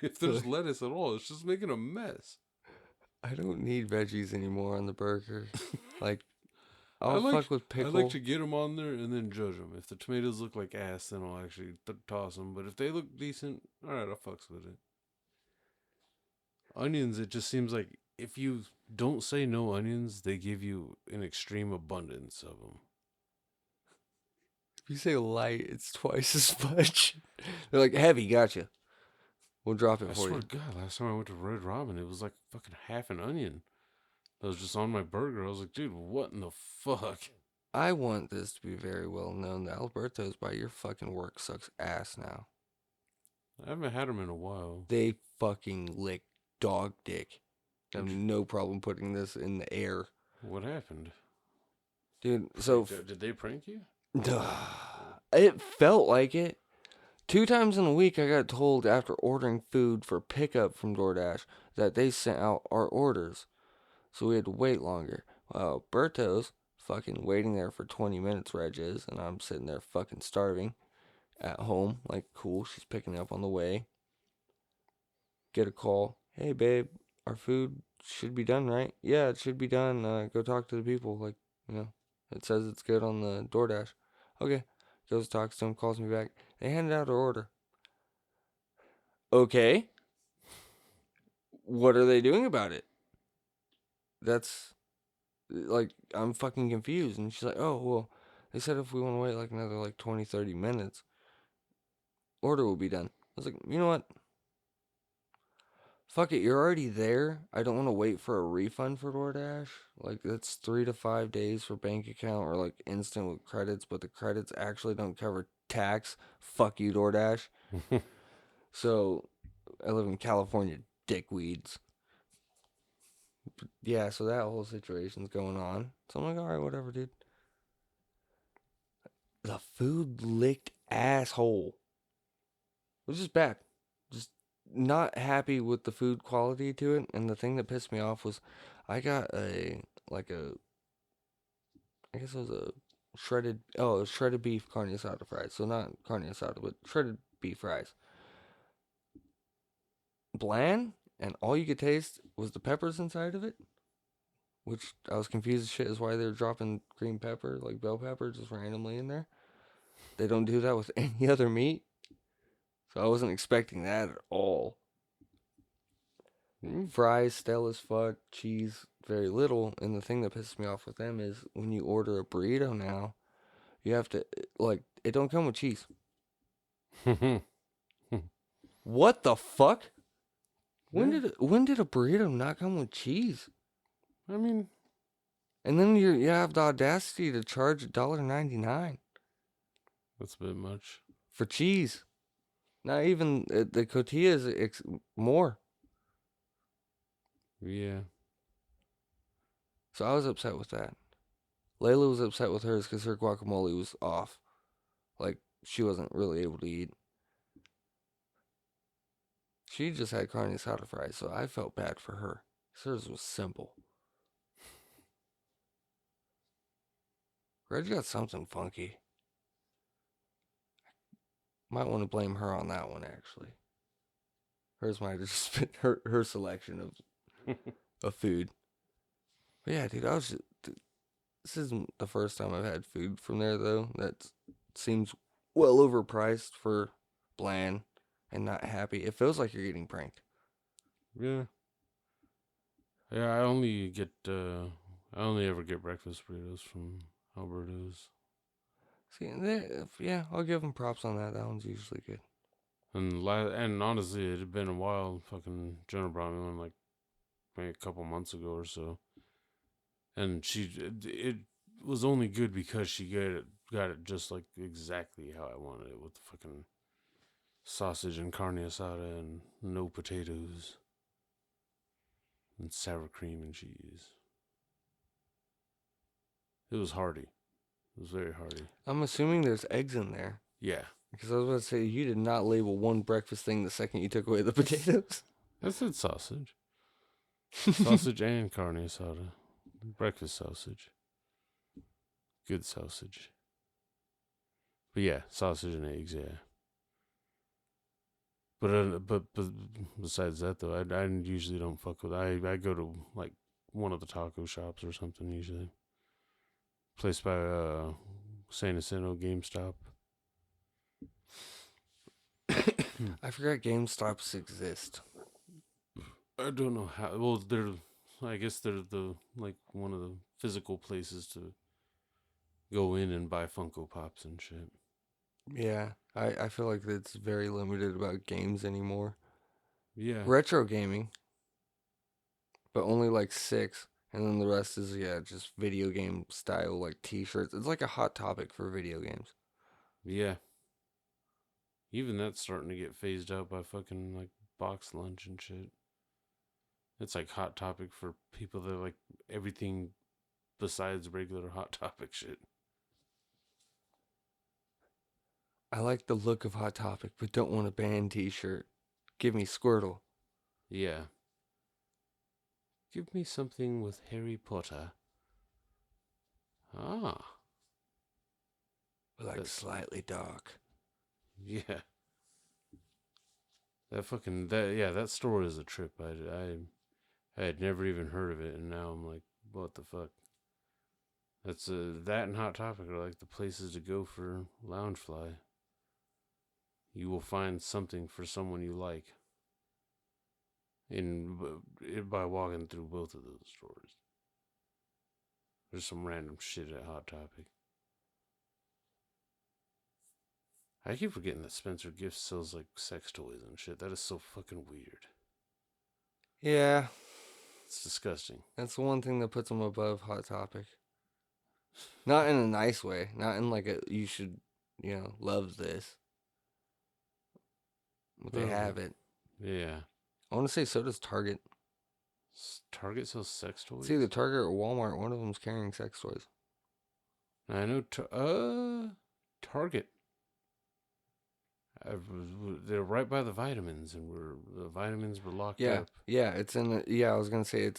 If there's lettuce at all, it's just making a mess. I don't need veggies anymore on the burger. Like, I'll I like, fuck with pickle. I like to get them on there and then judge them. If the tomatoes look like ass, then I'll actually toss them. But if they look decent, all right, I'll fucks with it. Onions, it just seems like if you don't say no onions, they give you an extreme abundance of them. If you say light, it's twice as much. They're like, heavy, gotcha. We'll drop it I for swear you. to God, last time I went to Red Robin, it was like fucking half an onion. That was just on my burger. I was like, dude, what in the fuck? I want this to be very well known that Alberto's by your fucking work sucks ass now. I haven't had them in a while. They fucking lick dog dick. I have no problem putting this in the air. What happened? Dude, so... Did they prank you? It felt like it. 2 times in a week, I got told after ordering food for pickup from DoorDash that they sent out our orders. So we had to wait longer. Well, Berto's fucking waiting there for 20 minutes, Reg is, and I'm sitting there fucking starving at home. Like, cool, she's picking up on the way. Get a call. Hey, babe, our food should be done, right? Yeah, it should be done. Go talk to the people. Like, it says it's good on the DoorDash. Okay. Goes, talks to him, calls me back. They handed out our order. Okay. What are they doing about it? That's, like, I'm fucking confused. And she's like, oh, well, they said if we want to wait, like, another, like, 20, 30 minutes, order will be done. I was like, you know what? Fuck it, you're already there. I don't want to wait for a refund for DoorDash. Like, that's 3 to 5 days for bank account or, like, instant with credits, but the credits actually don't cover tax. Fuck you, DoorDash. So, I live in California, dickweeds. But yeah, so that whole situation's going on. So I'm like, alright, whatever, dude. The food licked asshole. It was just bad. Just not happy with the food quality to it, and the thing that pissed me off was I got I guess it was a shredded beef carne asada fries. So not carne asada, but shredded beef fries. Bland, and all you could taste was the peppers inside of it, which I was confused as shit as why they're dropping green pepper, like bell pepper, just randomly in there. They don't do that with any other meat. So I wasn't expecting that at all. Fries, stale as fuck, cheese, very little. And the thing that pisses me off with them is when you order a burrito now, you have to, like, it don't come with cheese. What the fuck? When did a burrito not come with cheese? I mean, and then you have the audacity to charge $1.99. That's a bit much for cheese. Not even the tortillas more. Yeah. So I was upset with that. Layla was upset with hers because her guacamole was off. Like, she wasn't really able to eat. She just had carne asada fries, so I felt bad for her. Hers was simple. Red's got something funky. Might want to blame her on that one, actually. Hers might have just been her selection of food. But yeah, dude, this isn't the first time I've had food from there, though. That seems well overpriced for bland and not happy. It feels like you're getting pranked. Yeah. Yeah, I only ever get breakfast burritos from Alberto's. See, I'll give them props on that. That one's usually good. And honestly, it had been a while. Fucking Jonah brought me one like maybe a couple months ago or so, and it was only good because she got it just like exactly how I wanted it, with the fucking sausage and carne asada and no potatoes and sour cream and cheese. It was hearty. It was very hearty. I'm assuming there's eggs in there. Yeah. Because I was about to say, you did not label one breakfast thing the second you took away the potatoes. I said sausage. Sausage and carne asada. Breakfast sausage. Good sausage. But yeah, sausage and eggs, yeah. But besides that though, I usually don't fuck with. I go to like one of the taco shops or something usually. Place by San Jacinto GameStop. I forgot GameStops exist. I don't know how. Well, I guess they're the like one of the physical places to go in and buy Funko Pops and shit. Yeah, I feel like it's very limited about games anymore. Yeah. Retro gaming, but only like 6. And then the rest is, just video game style, like t-shirts. It's like a hot topic for video games. Yeah. Even that's starting to get phased out by fucking like box lunch and shit. It's like hot topic for people that like everything besides regular hot topic shit. I like the look of Hot Topic, but don't want a band t-shirt. Give me Squirtle. Yeah. Give me something with Harry Potter. Ah. Like That's slightly dark. Yeah. That store is a trip. I had never even heard of it, and now I'm like, what the fuck? That's that and Hot Topic are like the places to go for Loungefly. You will find something for someone you like by walking through both of those stores. There's some random shit at Hot Topic. I keep forgetting that Spencer Gifts sells like sex toys and shit. That is so fucking weird. Yeah. It's disgusting. That's the one thing that puts them above Hot Topic. Not in a nice way. Not in like you should, love this. But they have it. Yeah. I want to say so does Target. Target sells sex toys? It's either Target or Walmart. One of them's carrying sex toys. I know Target. They're right by the vitamins, and the vitamins were locked up. Yeah, it's in I was gonna say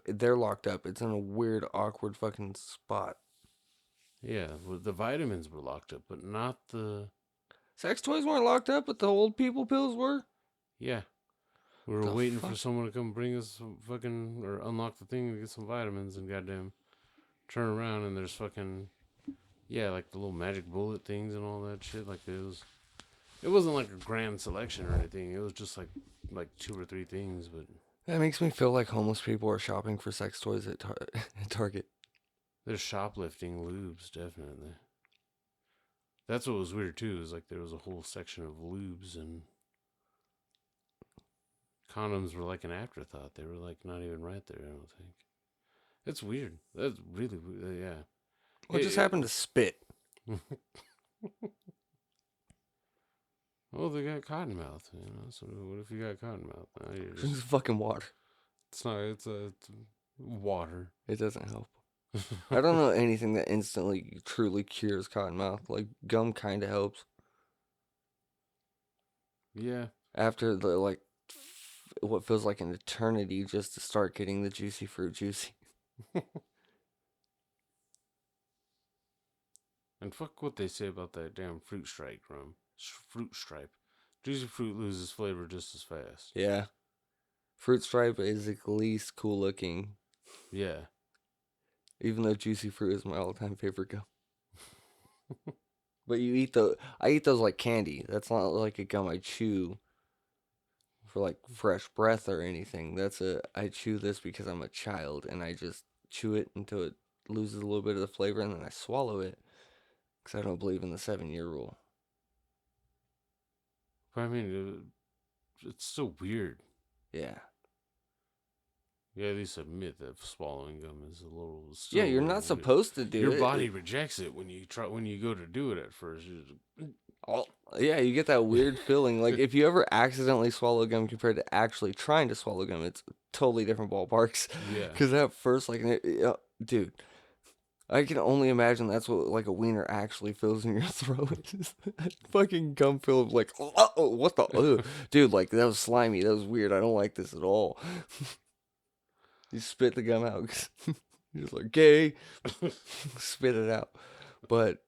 they're locked up. It's in a weird, awkward fucking spot. Yeah, well, the vitamins were locked up, but not the sex toys weren't locked up, but the old people pills were. Yeah, we were waiting for someone to come bring us some fucking or unlock the thing to get some vitamins, and goddamn, turn around and there's fucking like the little magic bullet things and all that shit. Like it wasn't like a grand selection or anything. It was just like 2 or 3 things, but that makes me feel like homeless people are shopping for sex toys at Target. There's shoplifting lubes, definitely. That's what was weird too. Is like there was a whole section of lubes, and condoms were like an afterthought. They were like not even right there. I don't think. It's weird. That's really weird. Yeah. What just happened to spit? Well, they got cottonmouth, So what if you got cottonmouth? It's fucking water. It's not. It's water. It doesn't help. I don't know anything that instantly truly cures cottonmouth. Like gum kind of helps. Yeah. After what feels like an eternity just to start getting the juicy fruit juicy. And fuck what they say about that damn fruit stripe rum. Fruit stripe. Juicy fruit loses flavor just as fast. Yeah. Fruit stripe is at least cool looking. Yeah. Even though juicy fruit is my all-time favorite gum. But I eat those like candy. That's not like a gum I chew for like fresh breath or anything. I chew this because I'm a child and I just chew it until it loses a little bit of the flavor and then I swallow it because I don't believe in the 7-year rule. But I mean, it's so weird. Yeah. Yeah, at least admit that swallowing gum is a little. Yeah, you're not supposed to do Your it. Your body rejects it when you go to do it at first. Yeah, you get that weird feeling. Like if you ever accidentally swallow gum compared to actually trying to swallow gum, it's totally different ballparks. Yeah. Because at first, like, dude, I can only imagine that's what like a wiener actually feels in your throat. Fucking gum filled like, oh, what the, dude? Like that was slimy. That was weird. I don't like this at all. You spit the gum out. You're just like gay. Spit it out. But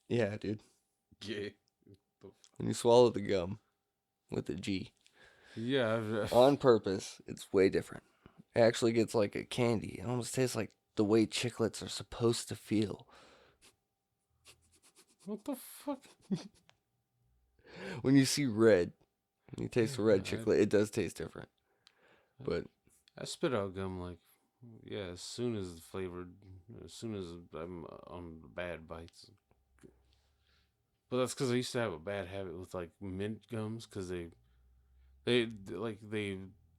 yeah, dude. Gay. When you swallow the gum with a G. Yeah. On purpose, it's way different. It actually gets like a candy. It almost tastes like the way chiclets are supposed to feel. What the fuck? When you see red, when you taste the red chiclet, it does taste different. But I spit out gum like, yeah, as soon as I'm on bad bites. But that's because I used to have a bad habit with like mint gums, because they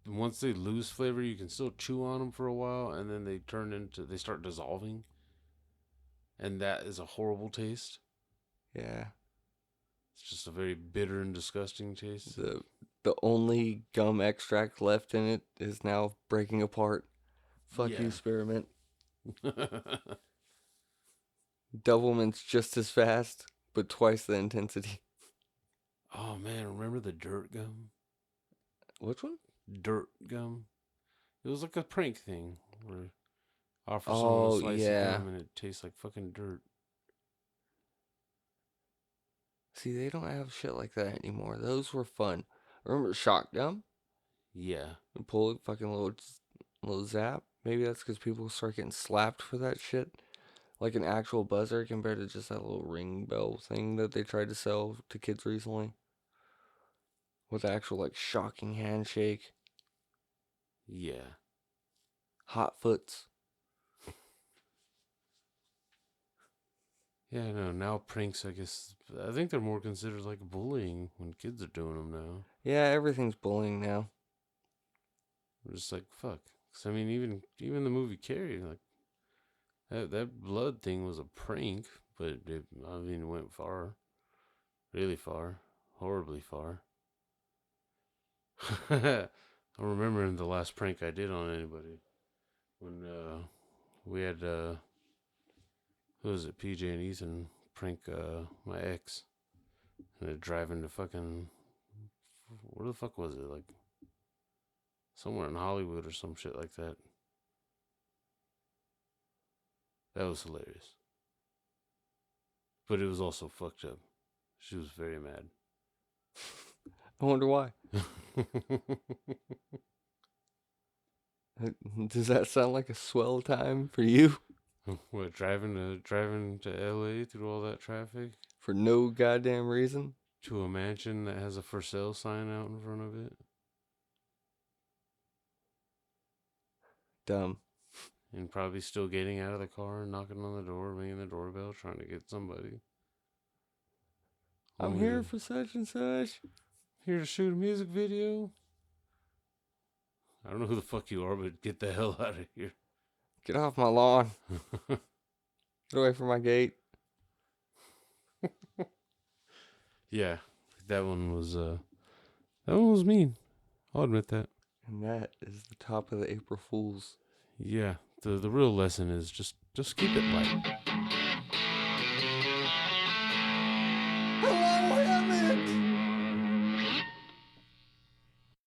once they lose flavor, you can still chew on them for a while, and then they start dissolving, and that is a horrible taste. yeah, It's just a very bitter and disgusting taste. the only gum extract left in it is now breaking apart. Fuck you, Spearmint. Doublemint's just as fast, but twice the intensity. Oh man, remember the dirt gum? Which one? Dirt gum. It was like a prank thing where offer someone a slice of gum and it tastes like fucking dirt. See, they don't have shit like that anymore. Those were fun. Remember shock gum? Yeah. And pull a fucking little zap. Maybe that's because people start getting slapped for that shit. Like an actual buzzer compared to just that little ring bell thing that they tried to sell to kids recently. With actual like shocking handshake. Yeah. Hot foots. Yeah, no, now pranks, I guess, I think they're more considered like bullying when kids are doing them now. Yeah, everything's bullying now. We're just like, fuck. 'Cause, I mean, even the movie Carrie, like, that blood thing was a prank, but it went far. Really far. Horribly far. I'm remembering the last prank I did on anybody. When we had, who was it, PJ and Ethan prank my ex. And they're driving to fucking, where the fuck was it? Like, somewhere in Hollywood or some shit like that. That was hilarious. But it was also fucked up. She was very mad. I wonder why. Does that sound like a swell time for you? What, driving to LA through all that traffic? For no goddamn reason? To a mansion that has a for sale sign out in front of it? Dumb. And probably still getting out of the car and knocking on the door, ringing the doorbell, trying to get somebody. I'm here for such and such. Here to shoot a music video. I don't know who the fuck you are, but get the hell out of here. Get off my lawn. Get away from my gate. Yeah, that one was mean. I'll admit that. And that is the top of the April Fools. Yeah, the real lesson is just keep it light.